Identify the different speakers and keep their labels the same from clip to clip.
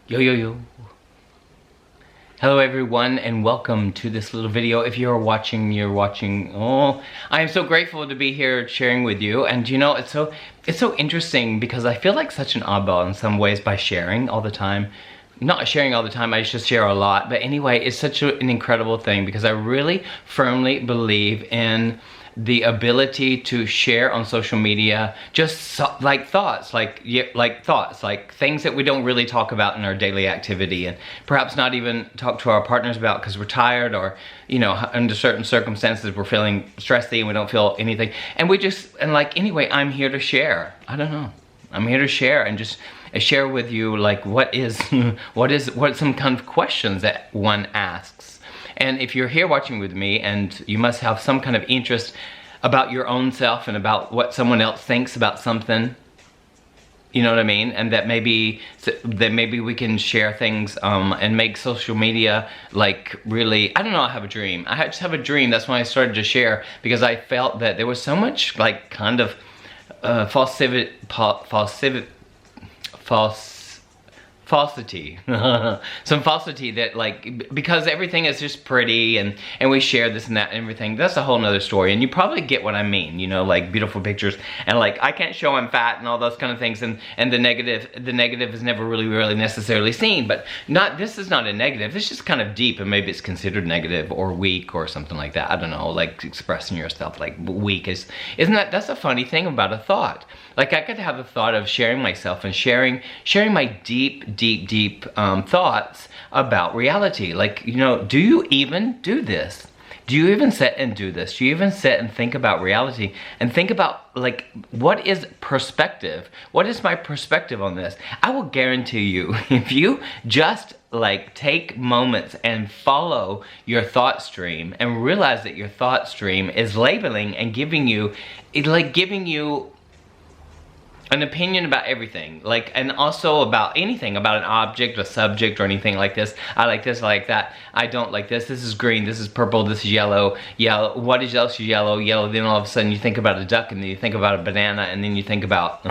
Speaker 1: Yo, yo, yo. Hello everyone and welcome to this little video. If you're watching, oh, I am so grateful to be here sharing with you. And you know, it's so interesting because I feel like such an oddball in some ways by sharing all the time. Not sharing all the time, I just share a lot. But anyway, it's such an incredible thing because I really firmly believe in the ability to share on social media just like thoughts, like things that we don't really talk about in our daily activity, and perhaps not even talk to our partners about because we're tired, or you know, under certain circumstances we're feeling stressy and we don't feel anything, and anyway, I'm here to share. I don't know, I'm here to share and just share with you like what some kind of questions that one asks. And if you're here watching with me, and you must have some kind of interest about your own self and about what someone else thinks about something, you know what I mean? And that maybe we can share things and make social media like really, I don't know, I have a dream. I just have a dream. That's why I started to share, because I felt that there was so much like kind of falsity, some falsity that like, because everything is just pretty and we share this and that and everything. That's a whole nother story, and you probably get what I mean, you know, like beautiful pictures and like I can't show I'm fat and all those kind of things, and the negative is never really necessarily seen. But this is not a negative, it's just kind of deep, and maybe it's considered negative or weak or something like that. I don't know, like expressing yourself like weak that's a funny thing about a thought. Like I could have a thought of sharing myself and sharing my deep thoughts about reality. Like, you know, do you even do this? Do you even sit and do this? Do you even sit and think about reality and think about like, what is perspective? What is my perspective on this? I will guarantee you, if you just like take moments and follow your thought stream and realize that your thought stream is labeling and giving you an opinion about everything, like, and also about anything, about an object, a subject, or anything like this. I like this, I like that, I don't like this, this is green, this is purple, this is yellow, what is else yellow, then all of a sudden you think about a duck, and then you think about a banana, and then you think about,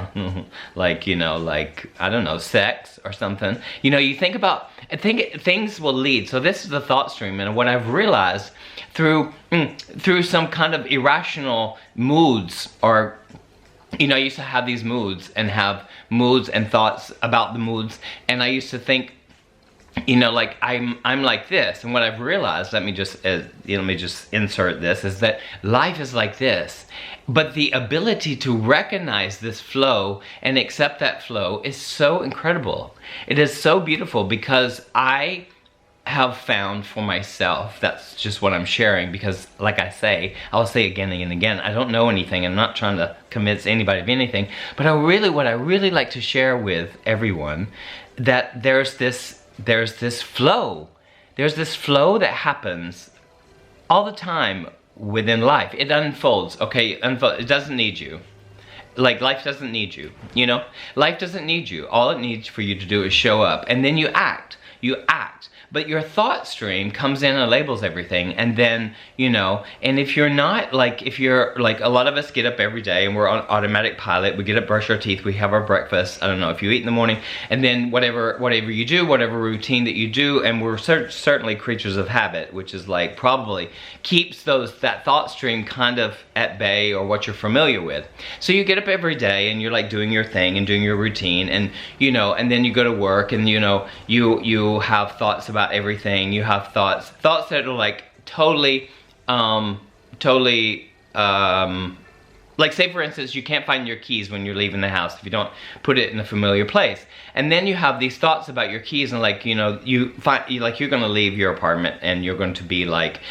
Speaker 1: like, you know, like, I don't know, sex or something. You know, you think about, things will lead. So this is the thought stream, and what I've realized through some kind of irrational moods, or you know, I used to have these moods and thoughts about the moods, and I used to think, you know, like I'm like this, and what I've realized, let me just insert this, is that life is like this, but the ability to recognize this flow and accept that flow is so incredible. It is so beautiful, because I have found for myself, that's just what I'm sharing, because like I say, I'll say again and again, I don't know anything, I'm not trying to convince anybody of anything, but what I really like to share with everyone, that there's this flow that happens all the time within life. It unfolds, okay, it doesn't need you. Like, life doesn't need you, you know? Life doesn't need you. All it needs for you to do is show up, and then you act. But your thought stream comes in and labels everything, and then, you know, and if you're like, a lot of us get up every day and we're on automatic pilot. We get up, brush our teeth, we have our breakfast, I don't know if you eat in the morning, and then whatever you do, whatever routine that you do, and we're certainly creatures of habit, which is like probably keeps that thought stream kind of at bay, or what you're familiar with. So you get up every day and you're like doing your thing and doing your routine, and you know, and then you go to work, and you know, you have thoughts about everything. You have thoughts that are like totally like, say for instance, you can't find your keys when you're leaving the house if you don't put it in a familiar place. And then you have these thoughts about your keys, and like, you know, you're gonna leave your apartment, and you're going to be like,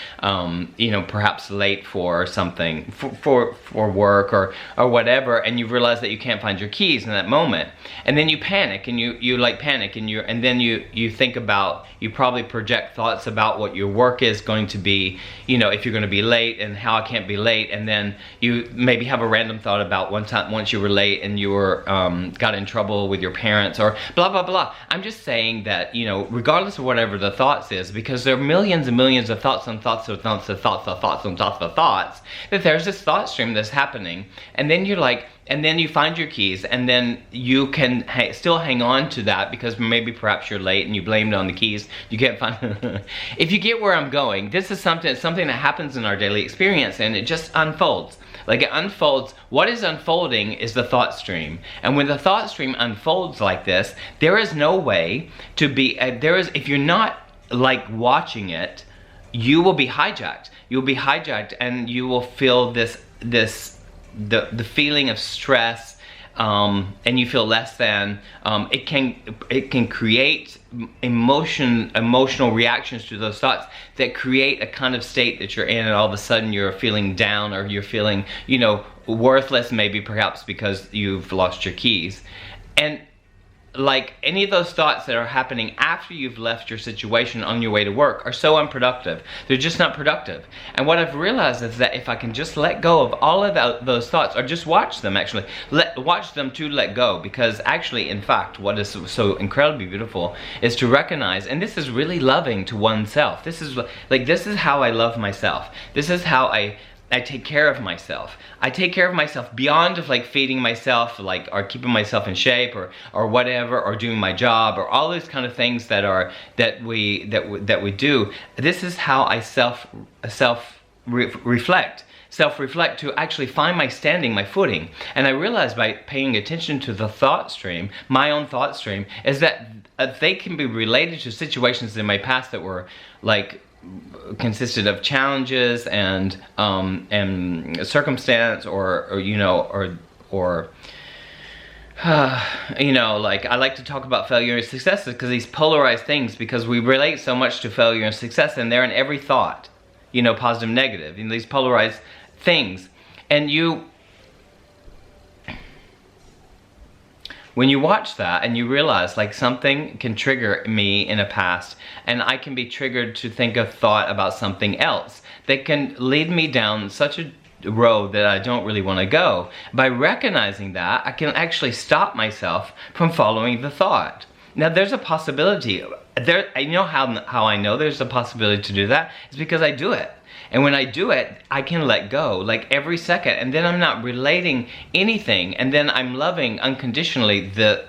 Speaker 1: you know, perhaps late for something, for work or whatever, and you realize that you can't find your keys in that moment. And then you panic, and you panic, and then you think about, you probably project thoughts about what your work is going to be, you know, if you're gonna be late, and how I can't be late. And then you maybe have a random thought about once you were late and you were got in trouble with your parents, or blah blah blah. I'm just saying that, you know, regardless of whatever the thoughts is, because there are millions and millions of thoughts on thoughts of thoughts of thoughts of thoughts on thoughts of thoughts, that there's this thought stream that's happening, and then you're like, and then you find your keys, and then you can still hang on to that because maybe perhaps you're late and you blamed it on the keys. You can't find. If you get where I'm going, this is something that happens in our daily experience, and it just unfolds. Like it unfolds. What is unfolding is the thought stream, and when the thought stream unfolds like this, there is no way to be. If you're not like watching it, you will be hijacked. You'll be hijacked, and you will feel the feeling of stress, and you feel less than. It can create emotional reactions to those thoughts that create a kind of state that you're in, and all of a sudden you're feeling down, or you're feeling, you know, worthless, maybe perhaps because you've lost your keys. And like any of those thoughts that are happening after you've left your situation on your way to work are so unproductive. They're just not productive. And what I've realized is that if I can just let go of all of those thoughts, or just watch them, actually, watch them to let go, because actually, in fact, what is so incredibly beautiful is to recognize, and this is really loving to oneself. This is how I love myself. This is how I take care of myself. I take care of myself beyond of like feeding myself, like, or keeping myself in shape, or whatever, or doing my job, or all those kind of things that we do. This is how I self-reflect to actually find my standing, my footing. And I realized by paying attention to the thought stream, my own thought stream, is that they can be related to situations in my past that were like consisted of challenges and circumstance, or you know, you know, like I like to talk about failure and successes because these polarized things, because we relate so much to failure and success, and they're in every thought, you know, positive, negative, in these polarized things. And when you watch that and you realize like something can trigger me in a past, and I can be triggered to think a thought about something else that can lead me down such a road that I don't really want to go. By recognizing that, I can actually stop myself from following the thought. Now there's a possibility. You know how I know there's a possibility to do that? It's because I do it. And when I do it, I can let go, like every second, and then I'm not relating anything, and then I'm loving unconditionally the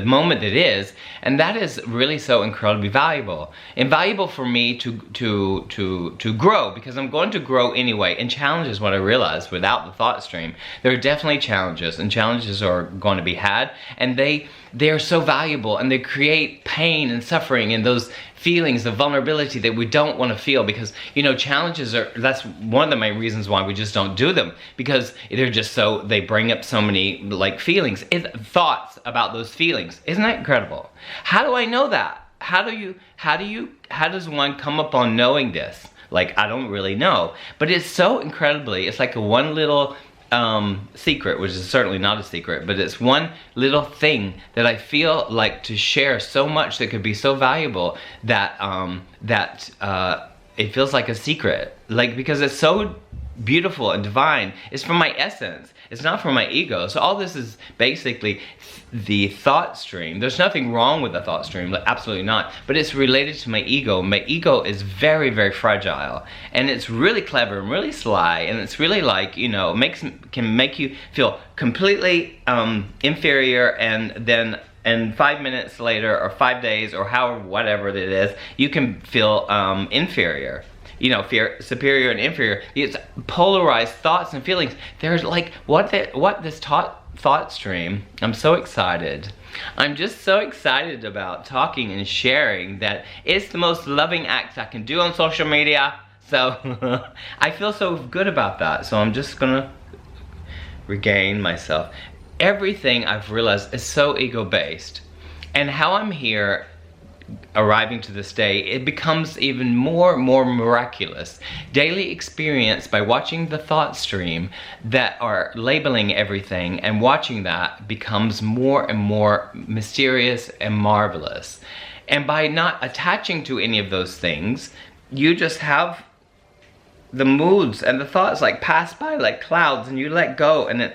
Speaker 1: moment it is, and that is really so incredibly valuable. Invaluable for me to grow, because I'm going to grow anyway. And challenges, what I realized without the thought stream, there are definitely challenges, and challenges are going to be had, and they are so valuable, and they create pain and suffering and those feelings of vulnerability that we don't want to feel, because, you know, challenges are, that's one of the main reasons why we just don't do them, because they're just so, they bring up so many like feelings, thoughts about those feelings. Isn't that incredible? How do I know that? How does one come upon knowing this? Like, I don't really know, but it's so incredibly, it's like a one little secret, which is certainly not a secret, but it's one little thing that I feel like to share so much that could be so valuable that it feels like a secret, like, because it's so beautiful and divine. It's from my essence. It's not from my ego. So all this is basically the thought stream. There's nothing wrong with the thought stream, absolutely not. But it's related to my ego. My ego is very, very fragile, and it's really clever and really sly, and it's really like, you know, can make you feel completely inferior, and then and 5 minutes later, or 5 days, or however, whatever it is, you can feel inferior. You know, superior and inferior. It's polarized thoughts and feelings. There's like, what this thought stream, I'm so excited. I'm just so excited about talking and sharing that it's the most loving act I can do on social media. So I feel so good about that. So I'm just gonna regain myself. Everything I've realized is so ego-based. And how I'm here, arriving to this day, it becomes even more miraculous. Daily experience by watching the thought stream that are labeling everything, and watching that becomes more and more mysterious and marvelous. And by not attaching to any of those things, you just have the moods and the thoughts like pass by like clouds, and you let go, and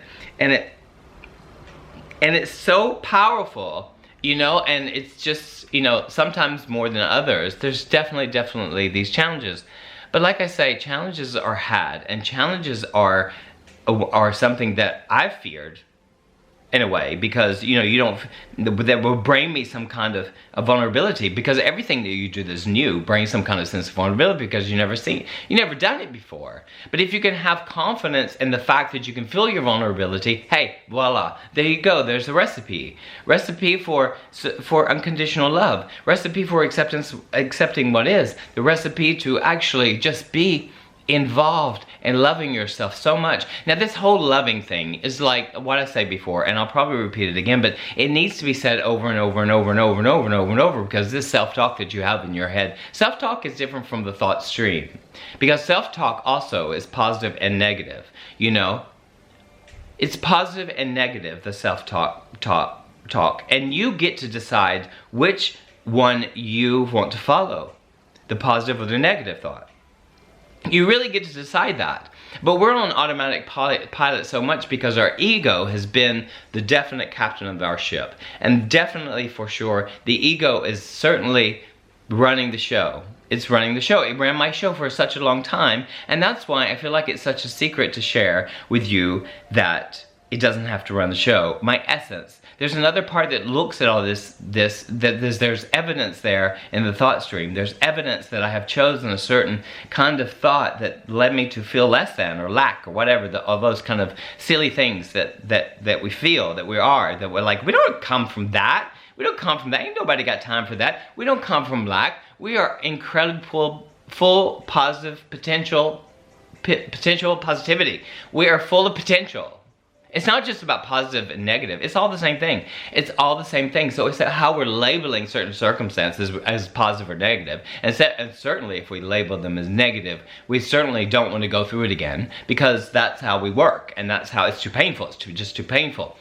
Speaker 1: it's so powerful. You know, and it's just, you know, sometimes more than others. There's definitely these challenges. But like I say, challenges are had, and challenges are or something that I've feared in a way, because you don't, that will bring me some kind of vulnerability, because everything that you do that's new brings some kind of sense of vulnerability, because you never done it before. But if you can have confidence in the fact that you can feel your vulnerability, hey, voila, there you go, there's the recipe for unconditional love, recipe for accepting what is, the recipe to actually just be involved in loving yourself so much. Now, this whole loving thing is like what I said before, and I'll probably repeat it again, but it needs to be said over and over and over and over and over and over and over, because this self-talk that you have in your head, self-talk is different from the thought stream, because self-talk also is positive and negative. It's positive and negative, the self-talk, and you get to decide which one you want to follow, the positive or the negative thought. You really get to decide that. But we're on automatic pilot so much because our ego has been the definite captain of our ship. And definitely, for sure, the ego is certainly running the show. It's running the show. It ran my show for such a long time. And that's why I feel like it's such a secret to share with you that it doesn't have to run the show. My essence. There's another part that looks at all this there's evidence there in the thought stream. There's evidence that I have chosen a certain kind of thought that led me to feel less than or lack or whatever, all those kind of silly things that we feel, that we are, that we're like, we don't come from that. We don't come from that. Ain't nobody got time for that. We don't come from lack. We are incredible, full positive potential positivity. We are full of potential. It's not just about positive and negative. It's all the same thing. It's all the same thing. So it's how we're labeling certain circumstances as positive or negative. And certainly if we label them as negative, we certainly don't want to go through it again, because that's how we work. And that's how it's too painful. It's just too painful.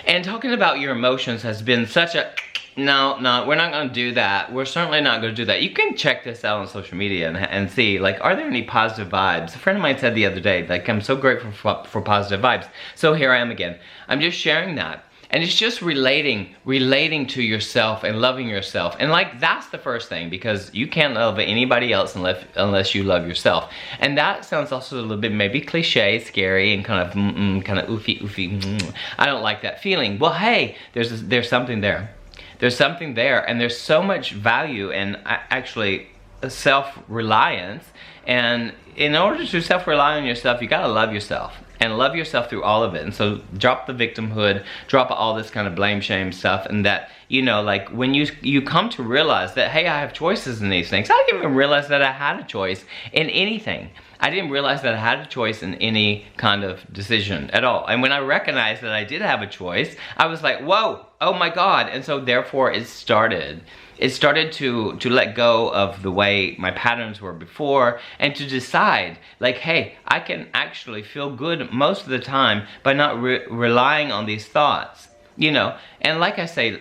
Speaker 1: And talking about your emotions has been such a... No, we're not going to do that. We're certainly not going to do that. You can check this out on social media and see, like, are there any positive vibes? A friend of mine said the other day, like, I'm so grateful for positive vibes. So here I am again. I'm just sharing that. And it's just relating to yourself and loving yourself. And like, that's the first thing, because you can't love anybody else unless you love yourself. And that sounds also a little bit maybe cliche, scary, and kind of oofy. I don't like that feeling. Well, hey, there's something there. There's something there, and there's so much value in actually self-reliance. And in order to self-rely on yourself, you gotta love yourself. And love yourself through all of it. And so drop the victimhood, drop all this kind of blame, shame stuff, and that, like when you come to realize that, hey, I have choices in these things. I didn't even realize that I had a choice in anything. I didn't realize that I had a choice in any kind of decision at all. And when I recognized that I did have a choice, I was like, whoa, oh my God. And so therefore it started to let go of the way my patterns were before, and to decide, like, hey, I can actually feel good most of the time by not relying on these thoughts, And like I say,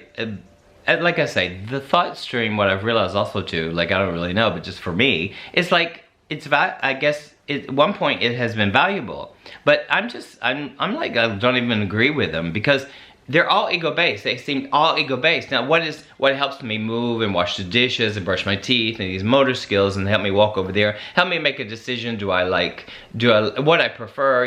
Speaker 1: the thought stream, what I've realized also too, like, I don't really know, but just for me, it's like, I guess at one point it has been valuable, but I'm like, I don't even agree with them, because they're all ego-based. They seem all ego-based. Now, what helps me move and wash the dishes and brush my teeth and these motor skills and help me walk over there, help me make a decision, what I prefer,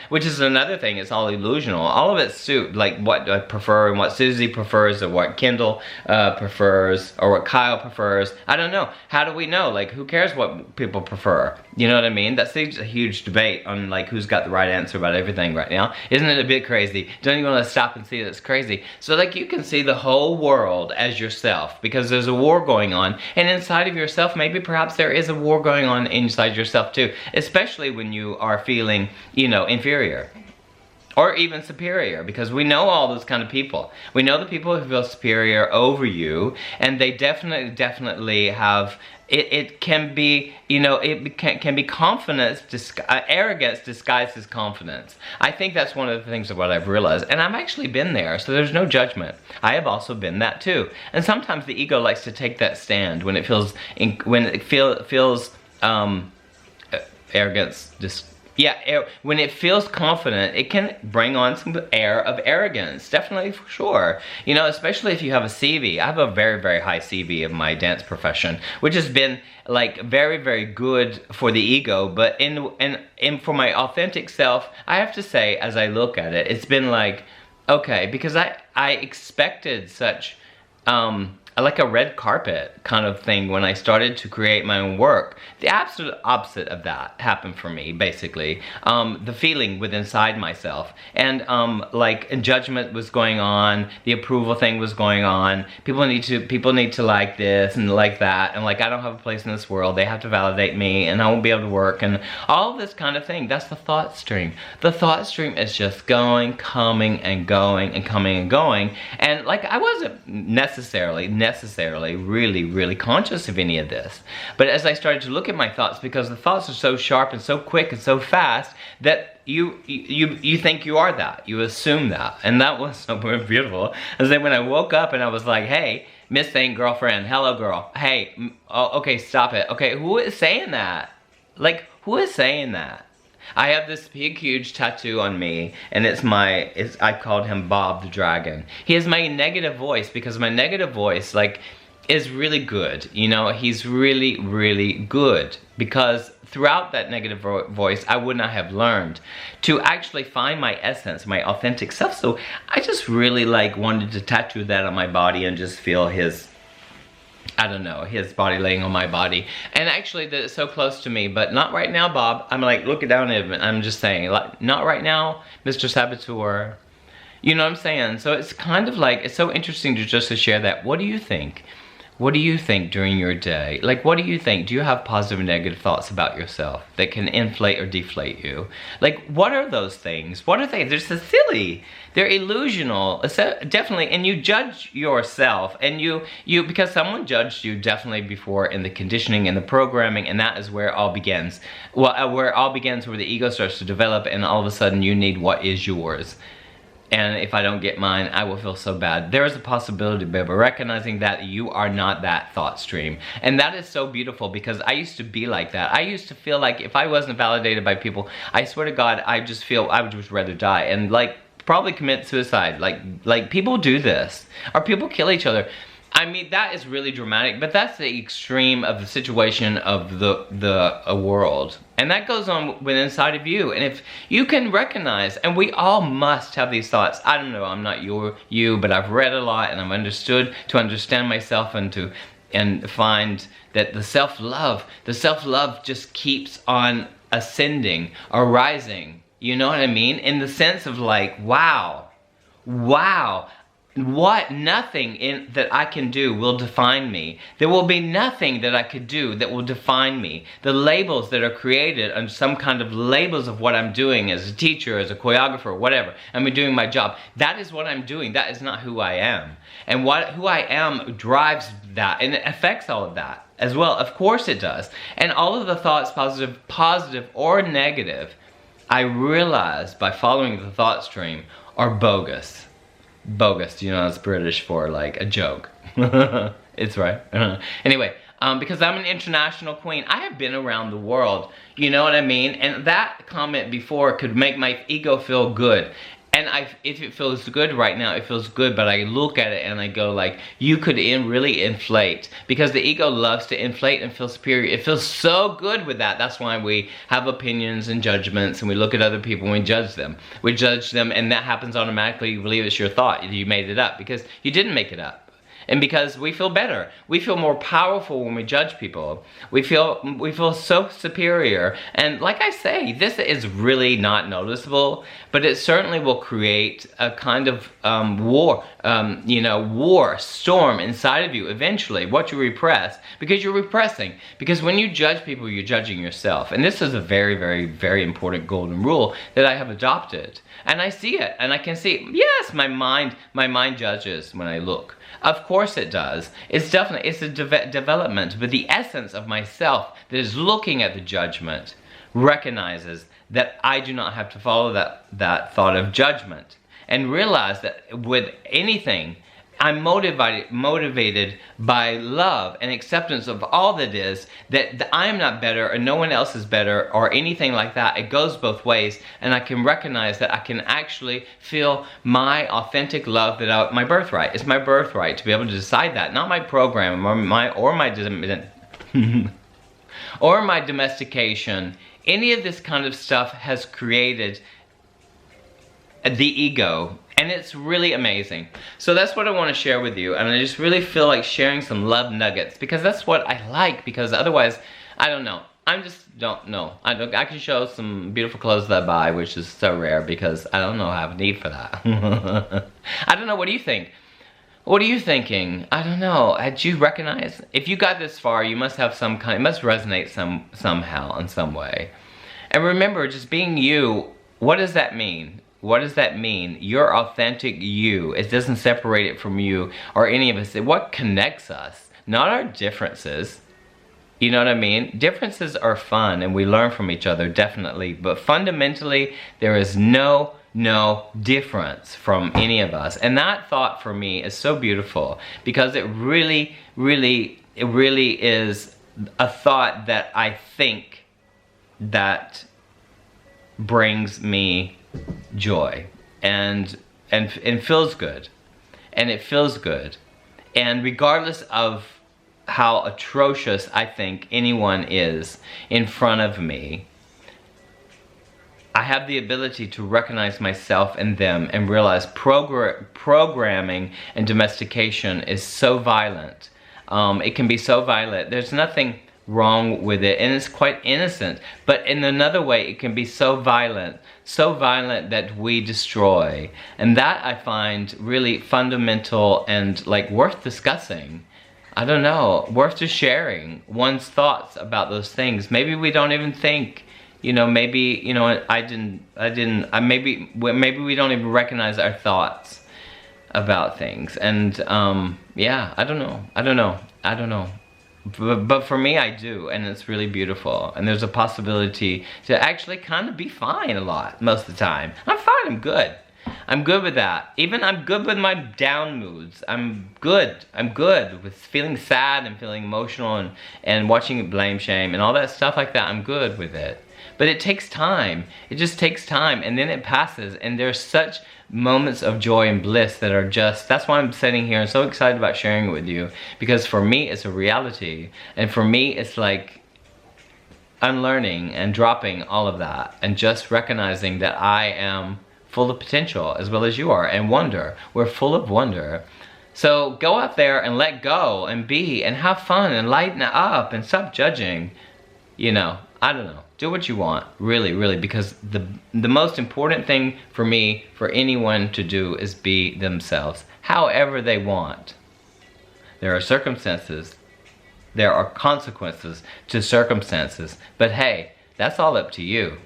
Speaker 1: which is another thing. It's all illusional. All of it's like what I prefer and what Susie prefers, or what Kendall prefers, or what Kyle prefers. I don't know. How do we know? Like, who cares what people prefer? You know what I mean? That's a huge debate on, like, who's got the right answer about everything right now. Isn't it a bit crazy? Don't you want to stop and see that's crazy? So, like, you can see the whole world as yourself, because there's a war going on, and inside of yourself, maybe perhaps there is a war going on inside yourself too, especially when you are feeling, inferior. Or even superior, because we know all those kind of people. We know the people who feel superior over you, and they definitely have, it can be, it can be confidence, arrogance disguised as confidence. I think that's one of the things of what I've realized, and I've actually been there, so there's no judgment. I have also been that too. And sometimes the ego likes to take that stand when it feels, arrogance, Yeah, when it feels confident, it can bring on some air of arrogance, definitely, for sure. You know, especially if you have a CV. I have a very, very high CV of my dance profession, which has been like very, very good for the ego. But in for my authentic self, I have to say, as I look at it, it's been like, okay, because I expected such like a red carpet kind of thing when I started to create my own work. The absolute opposite of that happened for me, basically. The feeling within inside myself, and like judgment was going on, the approval thing was going on. People need to like this and like that, and like I don't have a place in this world. They have to validate me, and I won't be able to work, and all this kind of thing. That's the thought stream. The thought stream is just going, coming, and going, and coming and going. And like I wasn't necessarily really conscious of any of this, but as I started to look at my thoughts, because the thoughts are so sharp and so quick and so fast that you think you are that, you assume that, and that was so beautiful. And then when I woke up and I was like, hey, Miss Thing girlfriend, hello girl, hey, oh, okay, stop it, okay, who is saying that? Like, who is saying that? I have this big, huge tattoo on me, and I called him Bob the Dragon. He is my negative voice, because my negative voice, like, is really good. You know, he's really, really good, because throughout that negative voice, I would not have learned to actually find my essence, my authentic self. So I just really, like, wanted to tattoo that on my body and just feel his, I don't know, his body laying on my body. And actually, that it's so close to me, but not right now, Bob. I'm like looking down at him, and I'm just saying, like, not right now, Mr. Saboteur. You know what I'm saying? So it's kind of like, it's so interesting to share that. What do you think? What do you think during your day? Like, what do you think? Do you have positive and negative thoughts about yourself that can inflate or deflate you? Like, what are those things? What are they? They're so silly. They're illusional. Definitely, and you judge yourself, and you because someone judged you definitely before in the conditioning and the programming, and that is where it all begins. Well, where it all begins, where the ego starts to develop, and all of a sudden you need what is yours. And if I don't get mine, I will feel so bad. There is a possibility, babe, of recognizing that you are not that thought stream. And that is so beautiful, because I used to be like that. I used to feel like if I wasn't validated by people, I swear to God, I would just rather die. And like, probably commit suicide. Like people do this. Or people kill each other. I mean, that is really dramatic, but that's the extreme of the situation of the world. And that goes on within inside of you. And if you can recognize, and we all must have these thoughts. I don't know, I'm not you, but I've read a lot, and I've understood to understand myself, and find that the self-love just keeps on ascending or rising. You know what I mean? In the sense of like, wow. Nothing that I can do will define me. There will be nothing that I could do that will define me. The labels that are created, and some kind of labels of what I'm doing as a teacher, as a choreographer, whatever, I'm doing my job. That is what I'm doing. That is not who I am. And who I am drives that, and it affects all of that as well. Of course it does. And all of the thoughts, positive or negative, I realized by following the thought stream, are bogus. Bogus, you know, it's British for like a joke. It's right. Anyway, because I'm an international queen, I have been around the world, you know what I mean? And that comment before could make my ego feel good. And if it feels good right now, it feels good, but I look at it and I go like, you could really inflate. Because the ego loves to inflate and feel superior. It feels so good with that. That's why we have opinions and judgments, and we look at other people and we judge them. We judge them, and that happens automatically. You believe it's your thought. You made it up because you didn't make it up. And because we feel better. We feel more powerful when we judge people. We feel so superior. And like I say, this is really not noticeable, but it certainly will create a kind of war storm inside of you eventually, what you repress, because you're repressing. Because when you judge people, you're judging yourself. And this is a very, very, very important golden rule that I have adopted. And I see it, and I can see, yes, my mind judges when I look. Of course it does. It's a development, but the essence of myself that is looking at the judgment recognizes that I do not have to follow that thought of judgment, and realize that with anything, I'm motivated by love and acceptance of all that is, that I am not better or no one else is better or anything like that. It goes both ways, and I can recognize that I can actually feel my authentic love, that my birthright. It's my birthright to be able to decide that, not my program or my domestication. Any of this kind of stuff has created the ego, and it's really amazing. So that's what I want to share with you, and I just really feel like sharing some love nuggets, because that's what I like, because otherwise, I don't know. I just don't know. I can show some beautiful clothes that I buy, which is so rare because I don't know I have a need for that. I don't know, what do you think? What are you thinking? I don't know. Did you recognize? If you got this far, you must have some kind, it must resonate somehow in some way. And remember, just being you, what does that mean? What does that mean? Your authentic you. It doesn't separate it from you or any of us. What connects us? Not our differences. You know what I mean? Differences are fun and we learn from each other, definitely. But fundamentally, there is no difference from any of us. And that thought for me is so beautiful, because it really is a thought that I think that brings me joy and feels good. And it feels good. And regardless of how atrocious I think anyone is in front of me, I have the ability to recognize myself in them and realize programming and domestication is so violent. It can be so violent. There's nothing wrong with it, and it's quite innocent. But in another way, it can be so violent that we destroy. And that I find really fundamental and like worth discussing. I don't know, worth just sharing one's thoughts about those things. Maybe we don't even think. You know, maybe, you know, maybe we don't even recognize our thoughts about things. And, yeah, I don't know. But for me, I do, and it's really beautiful. And there's a possibility to actually kind of be fine a lot, most of the time. I'm fine, I'm good. I'm good with that. Even I'm good with my down moods. I'm good with feeling sad and feeling emotional and watching blame, shame, and all that stuff like that. I'm good with it. But it takes time. It just takes time, and then it passes, and there's such moments of joy and bliss that are just, that's why I'm sitting here and so excited about sharing it with you, because for me it's a reality, and for me it's like unlearning and dropping all of that and just recognizing that I am full of potential as well as you are, and wonder. We're full of wonder. So go out there and let go and be and have fun and lighten it up and stop judging. You know, I don't know. Do what you want, really, because the most important thing for me, for anyone to do, is be themselves, however they want. There are circumstances, there are consequences to circumstances, but hey, that's all up to you.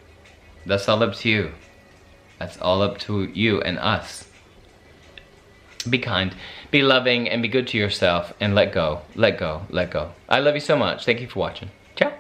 Speaker 1: That's all up to you. That's all up to you and us. Be kind, be loving, and be good to yourself, and let go, let go, let go. I love you so much. Thank you for watching. Ciao.